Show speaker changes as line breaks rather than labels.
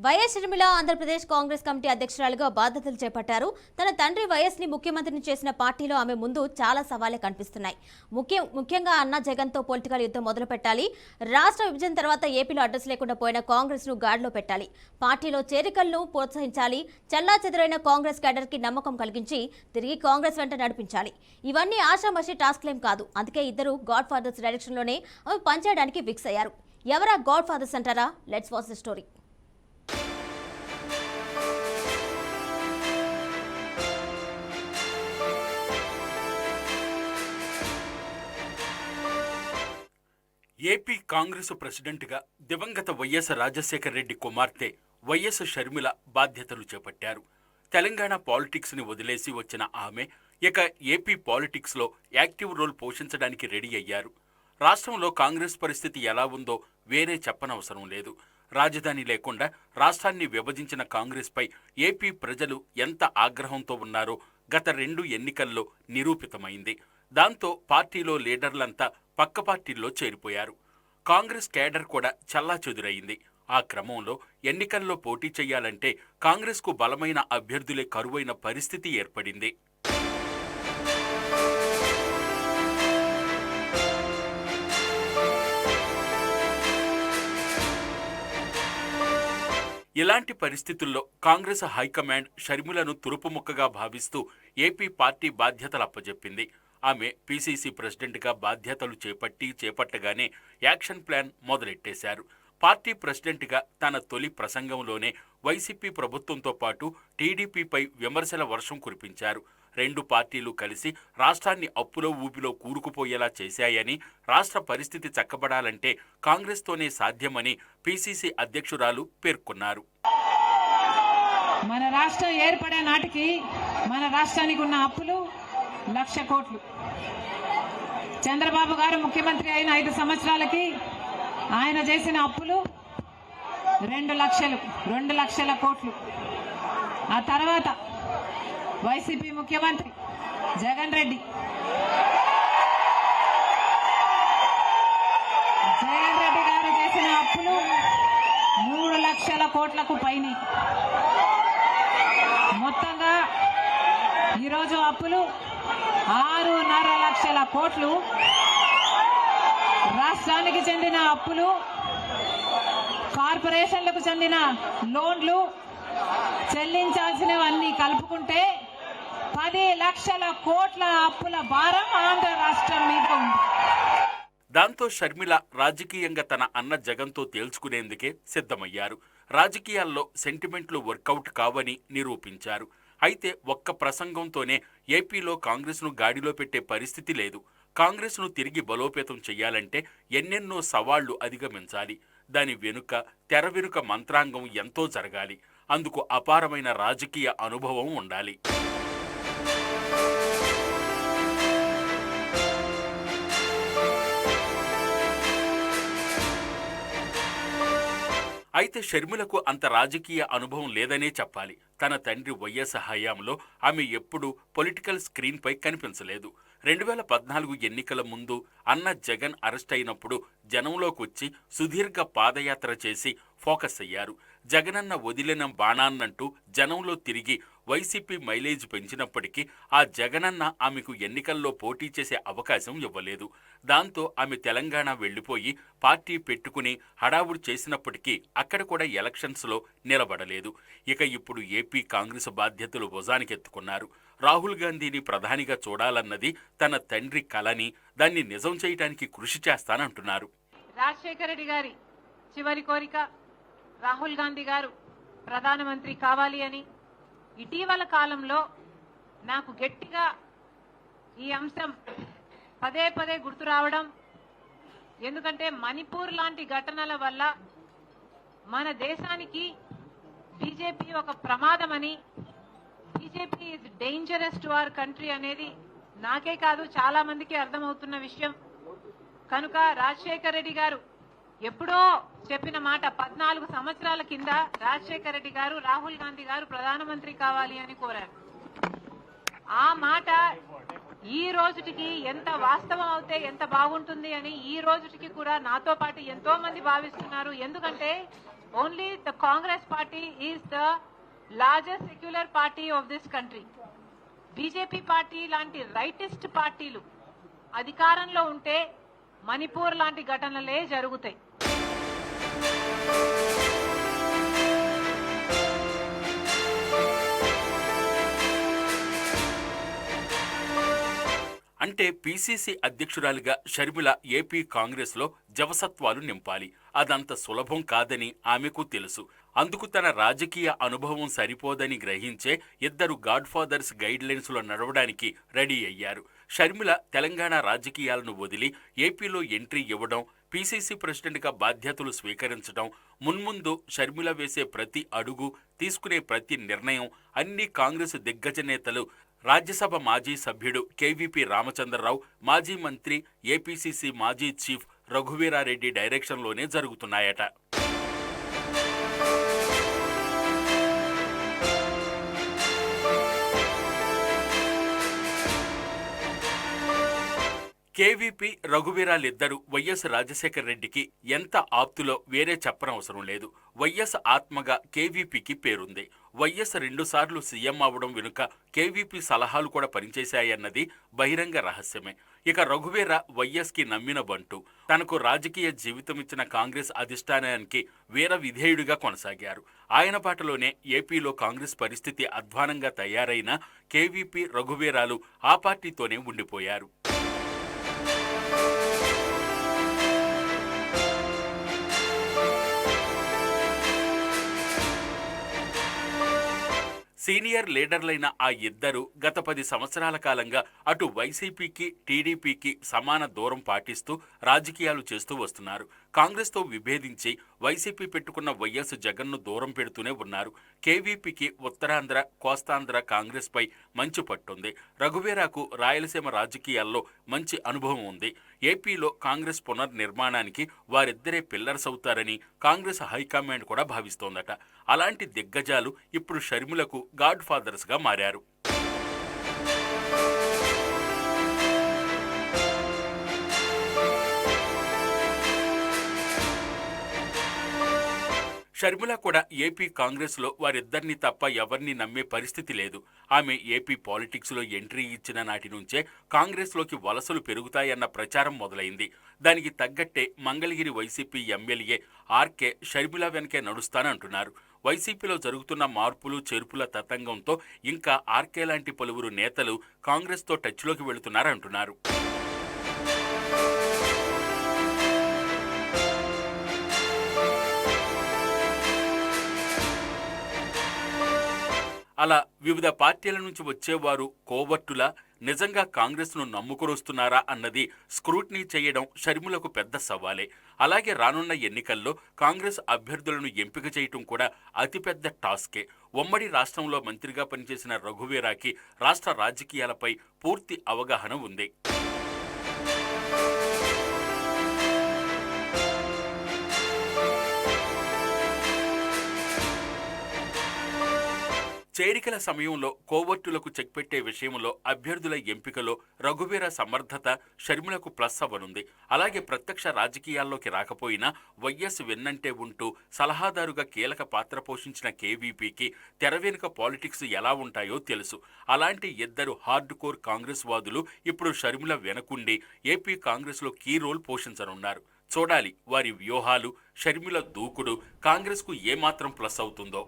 YS Sharmila Andhra Pradesh Congress committee అధ్యక్షురాలుగా బాధ్యతలు చేపట్టారు. తన తండ్రి వైఎస్ని ముఖ్యమంత్రిని చేసిన పార్టీలో ఆమె ముందు చాలా సవాళ్లే కనిపిస్తున్నాయి. ముఖ్యంగా అన్నా జగన్తో పొలిటికల్ యుద్ధం మొదలు పెట్టాలి. రాష్ట్ర విభజన తర్వాత ఏపీలో అడ్రస్ లేకుండా పోయిన కాంగ్రెస్ను గాడిలో పెట్టాలి. పార్టీలో చేరికలను ప్రోత్సహించాలి. చెల్లాచెదురైన కాంగ్రెస్ క్యాడర్కి నమ్మకం కలిగించి తిరిగి కాంగ్రెస్ వెంట నడిపించాలి. ఇవన్నీ ఆషామాషి టాస్క్లేం కాదు. అందుకే ఇద్దరు గాడ్ ఫాదర్స్ డైరెక్షన్లోనే ఆమె పనిచేయడానికి ఫిక్స్ అయ్యారు. ఎవరా గాడ్ ఫాదర్స్ అంటారా? Let's watch the story.
AP Congress ప్రెసిడెంట్గా దివంగత వైఎస్ రాజశేఖర రెడ్డి కుమార్తె వైఎస్ షర్మిల బాధ్యతలు చేపట్టారు. తెలంగాణ పాలిటిక్స్ని వదిలేసి వచ్చిన ఆమె ఇక ఏపీ పాలిటిక్స్లో యాక్టివ్ రోల్ పోషించడానికి రెడీ అయ్యారు. రాష్ట్రంలో కాంగ్రెస్ పరిస్థితి ఎలా ఉందో వేరే చెప్పనవసరం లేదు. రాజధాని లేకుండా రాష్ట్రాన్ని విభజించిన కాంగ్రెస్పై ఏపీ ప్రజలు ఎంత ఆగ్రహంతో ఉన్నారో గత 2 ఎన్నికల్లో నిరూపితమైంది. దాంతో పార్టీలో లీడర్లంతా పక్క పార్టీల్లో చేరిపోయారు. కాంగ్రెస్ కేడర్ కూడా చెల్లాచెదురైంది. ఆ క్రమంలో ఎన్నికల్లో పోటీ చేయాలంటే కాంగ్రెస్కు బలమైన అభ్యర్థులే కరువైన పరిస్థితి ఏర్పడింది. ఇలాంటి పరిస్థితుల్లో కాంగ్రెస్ హైకమాండ్ షర్మిలను తురుపుముక్కగా భావిస్తూ ఏపీ పార్టీ బాధ్యతలు అప్పజెప్పింది. ఆమె పీసీసీ ప్రెసిడెంట్గా బాధ్యతలు చేపట్టగానే యాక్షన్ ప్లాన్ మొదలెట్టేశారు. పార్టీ ప్రెసిడెంట్గా తన తొలి ప్రసంగంలోనే వైసీపీ ప్రభుత్వంతో పాటు టీడీపీపై విమర్శల వర్షం కురిపించారు. 2 పార్టీలు కలిసి రాష్ట్రాన్ని అప్పులో ఊపిలో కూరుకుపోయేలా చేశాయని, రాష్ట్ర పరిస్థితి చక్కబడాలంటే కాంగ్రెస్తోనే సాధ్యమని పీసీసీ అధ్యక్షురాలు పేర్కొన్నారు.
మన రాష్ట్రం ఏర్పడే నాటికి మన రాష్ట్రానికి ఉన్న అప్పులు 1,00,000 కోట్లు. చంద్రబాబు గారు ముఖ్యమంత్రి అయిన 5 సంవత్సరాలకి ఆయన చేసిన అప్పులు 2,00,000 కోట్లు. ఆ తర్వాత వైసీపీ ముఖ్యమంత్రి జగన్ రెడ్డి గారు చేసిన అప్పులు 3,00,000 కోట్లకు పైన. మొత్తంగా ఈరోజు అప్పులు 6,500,000 కోట్లు. రాష్ట్రానికి చెందిన అప్పులు, కార్పొరేషన్లకు చెందిన లోన్లు చెల్లించాల్సినవన్నీ కలుపుకుంటే 10,00,000 కోట్ల అప్పుల భారం ఆంధ్ర రాష్ట్రం మీద ఉంది.
దాంతో షర్మిల రాజకీయంగా తన అన్న జగన్తో తేల్చుకునేందుకే సిద్ధమయ్యారు. రాజకీయాల్లో సెంటిమెంట్లు వర్కౌట్ కావని నిరూపించారు. అయితే ఒక్క ప్రసంగంతోనే ఏపీలో కాంగ్రెస్ను గాడిలో పెట్టే పరిస్థితి లేదు. కాంగ్రెస్ను తిరిగి బలోపేతం చేయాలంటే ఎన్నెన్నో సవాళ్లు అధిగమించాలి. దాని తెర వెనుక మంత్రాంగం ఎంతో జరగాలి. అందుకు అపారమైన రాజకీయ అనుభవం ఉండాలి. అయితే షర్మిలకు అంత రాజకీయ అనుభవం లేదనే చెప్పాలి. తన తండ్రి వైఎస్ హయాంలో ఆమె ఎప్పుడూ పొలిటికల్ స్క్రీన్పై కనిపించలేదు. 2014 ఎన్నికల ముందు అన్న జగన్ అరెస్ట్ అయినప్పుడు జనంలోకి వచ్చి సుదీర్ఘ పాదయాత్ర చేసి ఫోకస్ అయ్యారు. జగనన్న వదిలిన బాణాన్నంటూ జనంలో తిరిగి వైసీపీ మైలేజ్ పెంచినప్పటికీ ఆ జగనన్న ఆమెకు ఎన్నికల్లో పోటీ చేసే అవకాశం ఇవ్వలేదు. దాంతో ఆమె తెలంగాణ వెళ్లిపోయి పార్టీ పెట్టుకుని హడావుడి చేసినప్పటికీ అక్కడ కూడా ఎలక్షన్స్లో నిలబడలేదు. ఇక ఇప్పుడు ఏపీ కాంగ్రెస్ బాధ్యతలు భుజానికెత్తుకున్నారు. రాహుల్ గాంధీని ప్రధానిగా చూడాలన్నది తన తండ్రి కలని, దాన్ని నిజం చేయడానికి కృషి చేస్తానంటున్నారు.
రాజశేఖర రెడ్డి గారి చివరి కోరిక రాహుల్ గాంధీ గారు ప్రధానమంత్రి కావాలి అని. ఇటీవల కాలంలో నాకు గట్టిగా ఈ అంశం పదే గుర్తు రావడం, ఎందుకంటే మణిపూర్ లాంటి ఘటనల వల్ల మన దేశానికి బీజేపీ ఒక ప్రమాదమని, BJP is dangerous to our country అనేది నాకే కాదు చాలా మందికి అర్థమవుతున్న విషయం. కనుక రాజశేఖర రెడ్డి గారు ఎప్పుడో చెప్పిన మాట 14 సంవత్సరాల కింద రాజశేఖర రెడ్డి గారు రాహుల్ గాంధీ గారు ప్రధానమంత్రి కావాలి అని కోరారు. ఆ మాట ఈ రోజుటికి ఎంత వాస్తవం అవుతే ఎంత బాగుంటుంది అని ఈ రోజుటికి కూడా నాతో పాటు ఎంతో మంది భావిస్తున్నారు. ఎందుకంటే only the Congress party is the largest secular party of this country. BJP party లాంటి రైటిస్ట్ పార్టీలు అధికారంలో ఉంటే మణిపూర్ లాంటి ఘటనలే జరుగుతాయి.
అంటే పీసీసీ అధ్యక్షురాలిగా షర్మిల ఏపీ కాంగ్రెస్లో జవసత్వాలు నింపాలి. అదంత సులభం కాదని ఆమెకు తెలుసు. అందుకు తన రాజకీయ అనుభవం సరిపోదని గ్రహించే ఇద్దరు గాడ్ ఫాదర్స్ గైడ్లైన్స్లో నడవడానికి రెడీ అయ్యారు. షర్మిల తెలంగాణ రాజకీయాలను వదిలి ఏపీలో ఎంట్రీ ఇవ్వడం, పీసీసీ ప్రెసిడెంట్గా బాధ్యతలు స్వీకరించడం, మున్ముందు షర్మిల వేసే ప్రతి అడుగు, తీసుకునే ప్రతి నిర్ణయం అన్ని కాంగ్రెస్ దిగ్గజ నేతలు, రాజ్యసభ మాజీ సభ్యుడు కేవీపీ రామచంద్రరావు, మాజీ మంత్రి ఏపీసీసీ మాజీ చీఫ్ రఘువీరారెడ్డి డైరెక్షన్లోనే జరుగుతున్నాయట. కేవీపీ రఘువీరాలిద్దరూ వైఎస్ రాజశేఖర రెడ్డికి ఎంత ఆప్తులో వేరే చెప్పనవసరం లేదు. వైఎస్ ఆత్మగా కేవీపీకి పేరుంది. వైఎస్ 2 సార్లు సీఎం అవడం వెనుక కేవీపీ సలహాలు కూడా పనిచేశాయన్నది బహిరంగ రహస్యమే. ఇక రఘువీర వైఎస్కి నమ్మిన బంటు. తనకు రాజకీయ జీవితం ఇచ్చిన కాంగ్రెస్ అధిష్టానానికి వీర విధేయుడిగా కొనసాగారు. ఆయన బాటలోనే ఏపీలో కాంగ్రెస్ పరిస్థితి అధ్వానంగా తయారైన కేవీపీ రఘువీరాలు ఆ పార్టీతోనే ఉండిపోయారు. సీనియర్ లీడర్లైన ఆ ఇద్దరు గత 10 సంవత్సరాల కాలంగా అటు వైసీపీకి, టీడీపీకి సమాన దూరం పాటిస్తూ రాజకీయాలు చేస్తూ వస్తున్నారు. కాంగ్రెస్తో విభేదించి వైసీపీ పెట్టుకున్న వైఎస్ జగన్ను దూరం పెడుతూనే ఉన్నారు. కేవీపీకి ఉత్తరాంధ్ర, కోస్తాంధ్ర కాంగ్రెస్పై మంచి పట్టుంది. రఘువీరాకు రాయలసీమ రాజకీయాల్లో మంచి అనుభవం ఉంది. ఏపీలో కాంగ్రెస్ పునర్నిర్మాణానికి వారిద్దరే పిల్లర్స్ అవుతారని కాంగ్రెస్ హైకమాండ్ కూడా భావిస్తోందట. అలాంటి దిగ్గజాలు ఇప్పుడు షర్మిలకు గాడ్ ఫాదర్స్గా మారారు. షర్మిల కూడా ఏపీ కాంగ్రెస్లో వారిద్దరిని తప్ప ఎవరిని నమ్మే పరిస్థితి లేదు. ఆమె ఏపీ పాలిటిక్స్లో ఎంట్రీ ఇచ్చిన నాటి నుంచే కాంగ్రెస్లోకి వలసలు పెరుగుతాయన్న ప్రచారం మొదలైంది. దానికి తగ్గట్టే మంగళగిరి వైసీపీ ఎమ్మెల్యే ఆర్కే షర్మిల వెనకే నడుస్తానంటున్నారు. వైసీపీలో జరుగుతున్న మార్పులు చేర్పుల తతంగంతో ఇంకా ఆర్కే లాంటి పలువురు నేతలు కాంగ్రెస్తో టచ్లోకి వెళుతున్నారంటున్నారు. అలా వివిధ పార్టీల నుంచి వచ్చేవారు కోవర్టులా నిజంగా కాంగ్రెస్ను నమ్ముకొనొస్తున్నారా అన్నది స్క్రూటినీ చేయడం షర్మిలకు పెద్ద సవాలే. అలాగే రానున్న ఎన్నికల్లో కాంగ్రెస్ అభ్యర్థులను ఎంపిక చేయటం కూడా అతిపెద్ద టాస్కే. ఉమ్మడి రాష్ట్రంలో మంత్రిగా పనిచేసిన రఘువీరాకి రాష్ట్ర రాజకీయాలపై పూర్తి అవగాహన ఉంది. చేరికల సమయంలో కోవర్టులకు చెక్ పెట్టే విషయంలో అభ్యర్థుల ఎంపికలో రఘువీర సమర్థత షర్మిలకు ప్లస్ అవ్వనుంది. అలాగే ప్రత్యక్ష రాజకీయాల్లోకి రాకపోయినా వైఎస్ వెన్నంటే ఉంటూ సలహాదారుగా కీలక పాత్ర పోషించిన కేవీపీకి తెర వెనుక పాలిటిక్స్ ఎలా ఉంటాయో తెలుసు. అలాంటి ఇద్దరు హార్డ్ కోర్ కాంగ్రెస్ వాదులు ఇప్పుడు షర్మిల వెనకుండి ఏపీ కాంగ్రెస్లో కీ రోల్ పోషించనున్నారు. చూడాలి వారి వ్యూహాలు, షర్మిల దూకుడు కాంగ్రెస్కు ఏమాత్రం ప్లస్ అవుతుందో.